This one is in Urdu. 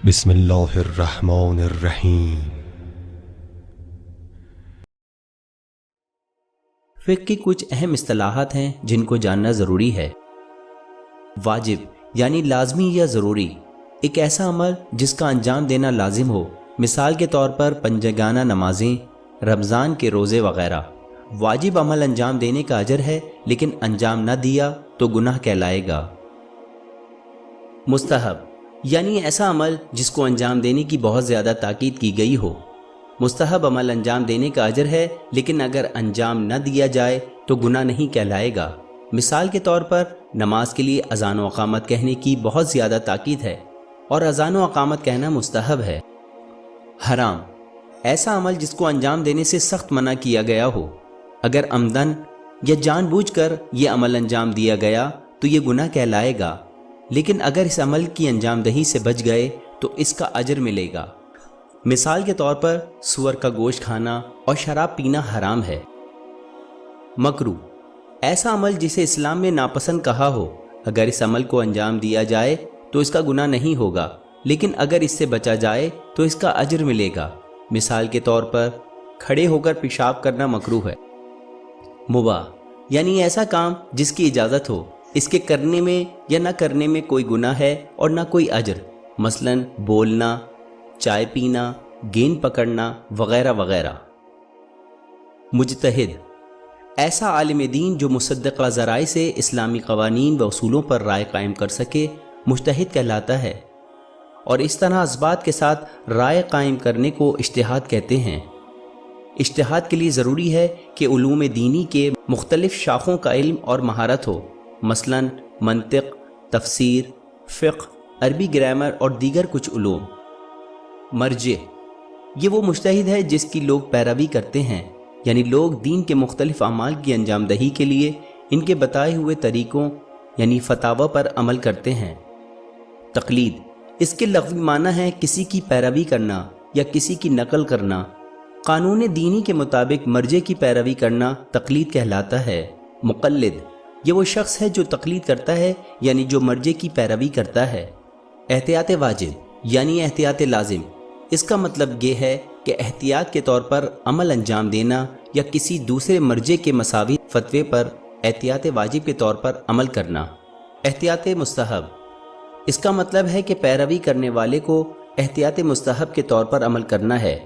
بسم اللہ الرحمن الرحیم۔ فقہ کی کچھ اہم اصطلاحات ہیں جن کو جاننا ضروری ہے۔ واجب یعنی لازمی یا ضروری، ایک ایسا عمل جس کا انجام دینا لازم ہو، مثال کے طور پر پنجگانہ نمازیں، رمضان کے روزے وغیرہ۔ واجب عمل انجام دینے کا اجر ہے، لیکن انجام نہ دیا تو گناہ کہلائے گا۔ مستحب یعنی ایسا عمل جس کو انجام دینے کی بہت زیادہ تاکید کی گئی ہو۔ مستحب عمل انجام دینے کا اجر ہے، لیکن اگر انجام نہ دیا جائے تو گناہ نہیں کہلائے گا۔ مثال کے طور پر نماز کے لیے اذان و اقامت کہنے کی بہت زیادہ تاکید ہے، اور اذان و اقامت کہنا مستحب ہے۔ حرام ایسا عمل جس کو انجام دینے سے سخت منع کیا گیا ہو۔ اگر عمدن یا جان بوجھ کر یہ عمل انجام دیا گیا تو یہ گناہ کہلائے گا، لیکن اگر اس عمل کی انجام دہی سے بچ گئے تو اس کا اجر ملے گا۔ مثال کے طور پر سور کا گوشت کھانا اور شراب پینا حرام ہے۔ مکروہ ایسا عمل جسے اسلام میں ناپسند کہا ہو، اگر اس عمل کو انجام دیا جائے تو اس کا گناہ نہیں ہوگا، لیکن اگر اس سے بچا جائے تو اس کا اجر ملے گا۔ مثال کے طور پر کھڑے ہو کر پیشاب کرنا مکروہ ہے۔ مباح یعنی ایسا کام جس کی اجازت ہو، اس کے کرنے میں یا نہ کرنے میں کوئی گناہ ہے اور نہ کوئی اجر، مثلاً بولنا، چائے پینا، گیند پکڑنا وغیرہ وغیرہ۔ مجتہد ایسا عالم دین جو مصدقہ ذرائع سے اسلامی قوانین و اصولوں پر رائے قائم کر سکے، مجتہد کہلاتا ہے، اور اس طرح اثبات کے ساتھ رائے قائم کرنے کو اجتہاد کہتے ہیں۔ اجتہاد کے لیے ضروری ہے کہ علوم دینی کے مختلف شاخوں کا علم اور مہارت ہو، مثلاً منطق، تفسیر، فقہ، عربی گرامر اور دیگر کچھ علوم۔ مرجع یہ وہ مجتہد ہے جس کی لوگ پیروی کرتے ہیں، یعنی لوگ دین کے مختلف اعمال کی انجام دہی کے لیے ان کے بتائے ہوئے طریقوں یعنی فتاوی پر عمل کرتے ہیں۔ تقلید اس کے لغوی معنی ہے کسی کی پیروی کرنا یا کسی کی نقل کرنا۔ قانون دینی کے مطابق مرجع کی پیروی کرنا تقلید کہلاتا ہے۔ مقلد یہ وہ شخص ہے جو تقلید کرتا ہے، یعنی جو مرجع کی پیروی کرتا ہے۔ احتیاط واجب یعنی احتیاط لازم، اس کا مطلب یہ ہے کہ احتیاط کے طور پر عمل انجام دینا یا کسی دوسرے مرجع کے مساوی فتوے پر احتیاط واجب کے طور پر عمل کرنا۔ احتیاط مستحب اس کا مطلب ہے کہ پیروی کرنے والے کو احتیاط مستحب کے طور پر عمل کرنا ہے۔